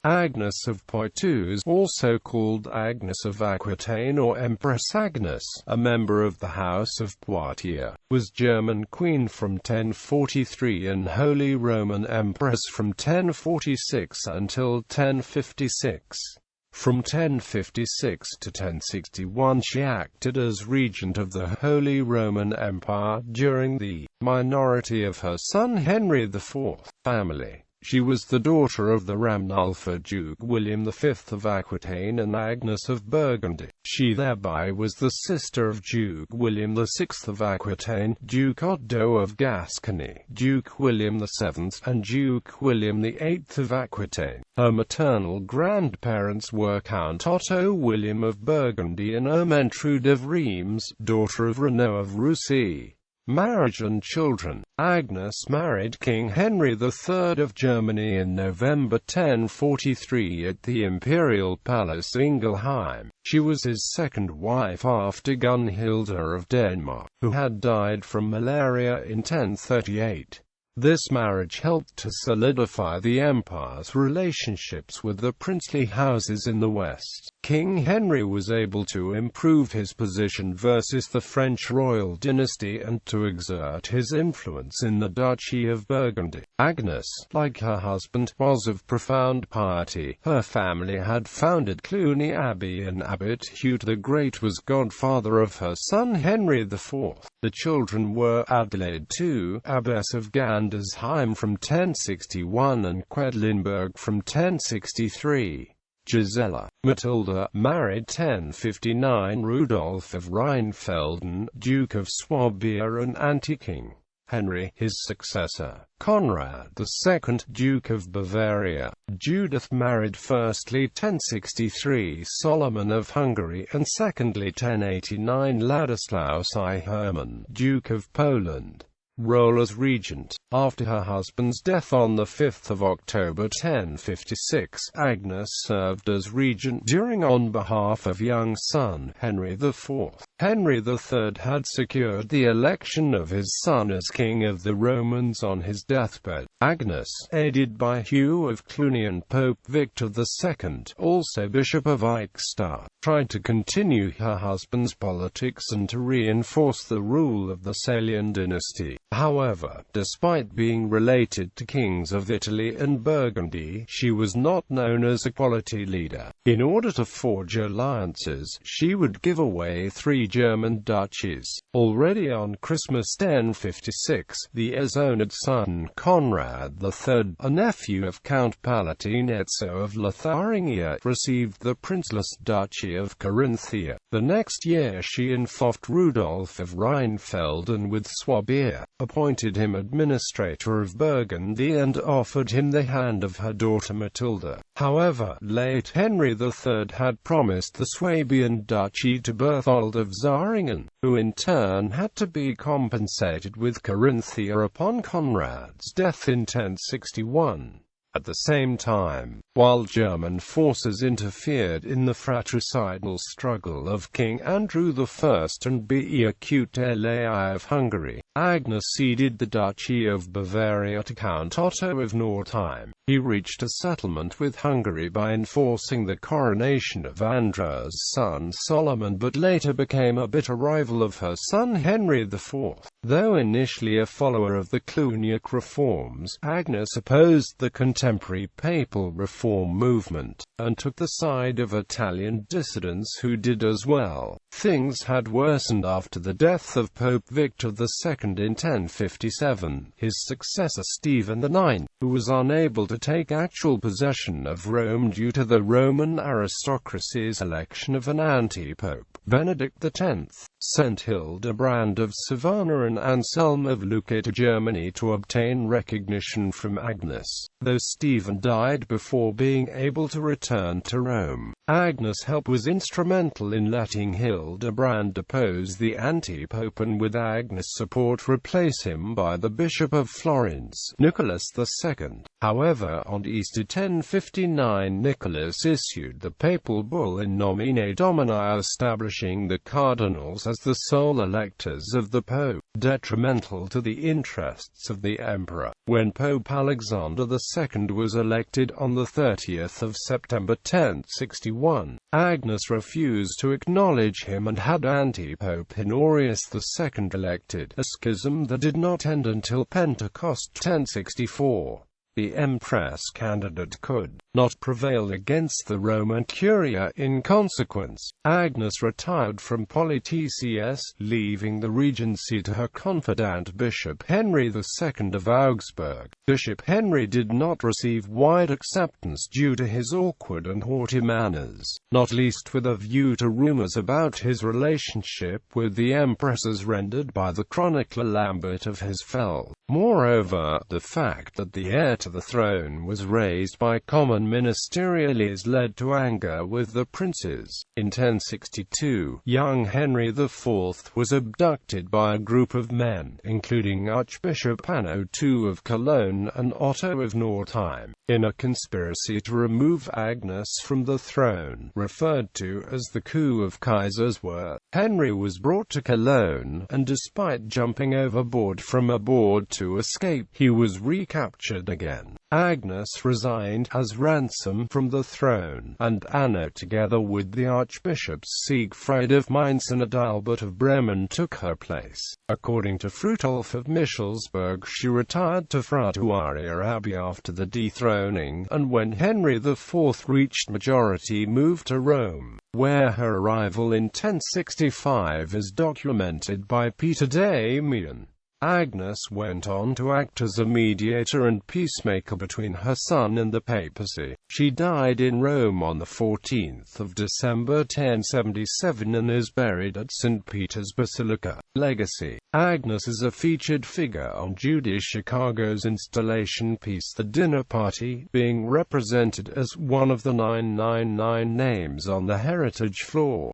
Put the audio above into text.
Agnes of Poitou, also called Agnes of Aquitaine or Empress Agnes, a member of the House of Poitiers, was German queen from 1043 and Holy Roman Empress from 1046 until 1056. From 1056 to 1061 she acted as regent of the Holy Roman Empire during the minority of her son Henry IV family. She was the daughter of the Ranulph Duke William V of Aquitaine and Agnes of Burgundy. She thereby was the sister of Duke William VI of Aquitaine, Duke Otto of Gascony, Duke William VII, and Duke William VIII of Aquitaine. Her maternal grandparents were Count Otto William of Burgundy and Ermentrude of Reims, daughter of Renaud of Roussy. Marriage and children. Agnes married King Henry III of Germany in November 1043 at the imperial palace Ingelheim. She was his second wife after Gunhilda of Denmark, who had died from malaria in 1038. This marriage helped to solidify the empire's relationships with the princely houses in the west. King Henry was able to improve his position versus the French royal dynasty and to exert his influence in the Duchy of Burgundy. Agnes, like her husband, was of profound piety. Her family had founded Cluny Abbey and Abbot Hugh the Great was godfather of her son Henry IV. The children were Adelaide II, Abbess of Gandersheim from 1061 and Quedlinburg from 1063. Gisela Matilda married 1059 Rudolph of Rheinfelden, Duke of Swabia and anti-king. Henry, his successor, Conrad II, Duke of Bavaria. Judith married firstly 1063 Solomon of Hungary and secondly 1089 Ladislaus I Hermann, Duke of Poland. Role as regent. After her husband's death on 5 October 1056, Agnes served as regent on behalf of young son Henry IV. Henry III had secured the election of his son as king of the Romans on his deathbed. Agnes, aided by Hugh of Cluny and Pope Victor II, also Bishop of Eichstätt, tried to continue her husband's politics and to reinforce the rule of the Salian dynasty. However, despite being related to kings of Italy and Burgundy, she was not known as a quality leader. In order to forge alliances, she would give away 3 German duchies. Already on Christmas 1056, the Ezonid son Conrad III, a nephew of Count Palatinezzo of Lotharingia, received the princeless duchy of Carinthia. The next year she involved Rudolph of Rheinfelden with Swabia, appointed him administrator of Burgundy and offered him the hand of her daughter Matilda. However, late Henry III had promised the Swabian duchy to Berthold of Zähringen, who in turn had to be compensated with Carinthia upon Conrad's death in 1061. At the same time, while German forces interfered in the fratricidal struggle of King Andrew I and Beacutelei of Hungary, Agnes ceded the Duchy of Bavaria to Count Otto of Northeim. He reached a settlement with Hungary by enforcing the coronation of Andre's son Solomon, but later became a bitter rival of her son Henry IV. Though initially a follower of the Cluniac reforms, Agnes opposed the contemporary papal reform movement, and took the side of Italian dissidents who did as well. Things had worsened after the death of Pope Victor II in 1057. His successor Stephen IX, who was unable to take actual possession of Rome due to the Roman aristocracy's election of an anti-pope, Benedict X, sent Hildebrand of Savannah and Anselm of Lucca to Germany to obtain recognition from Agnes. Though Stephen died before being able to return to Rome, Agnes' help was instrumental in letting Hildebrand depose the anti-pope and with Agnes' support replace him by the Bishop of Florence, Nicholas II. However, on Easter 1059 Nicholas issued the papal bull in nomine Domini establishing the cardinals as the sole electors of the Pope, detrimental to the interests of the Emperor. When Pope Alexander II was elected on 30 September 1061, Agnes refused to acknowledge him and had anti-Pope Honorius II elected, a schism that did not end until Pentecost 1064. The Empress candidate could not prevail against the Roman Curia. In consequence, Agnes retired from politics, leaving the regency to her confidant Bishop Henry II of Augsburg. Bishop Henry did not receive wide acceptance due to his awkward and haughty manners, not least with a view to rumors about his relationship with the Empress as rendered by the chronicler Lambert of Hesfeld. Moreover, the fact that the heir to the throne was raised by common ministeriales led to anger with the princes. In 1062, young Henry IV was abducted by a group of men, including Archbishop Anno II of Cologne and Otto of Northeim, in a conspiracy to remove Agnes from the throne, referred to as the coup of Kaiserswerth. Henry was brought to Cologne, and despite jumping overboard from a board to escape, he was recaptured again. Agnes resigned as ransom from the throne, and Anno, together with the archbishops Siegfried of Mainz and Adalbert of Bremen, took her place. According to Frutolf of Michelsburg, she retired to Fratuaria Abbey after the dethroning, and when Henry IV reached majority moved to Rome, where her arrival in 1065 is documented by Peter Damian. Agnes went on to act as a mediator and peacemaker between her son and the papacy. She died in Rome on 14 December 1077 and is buried at St. Peter's Basilica. Legacy. Agnes is a featured figure on Judy Chicago's installation piece The Dinner Party, being represented as one of the 999 names on the heritage floor.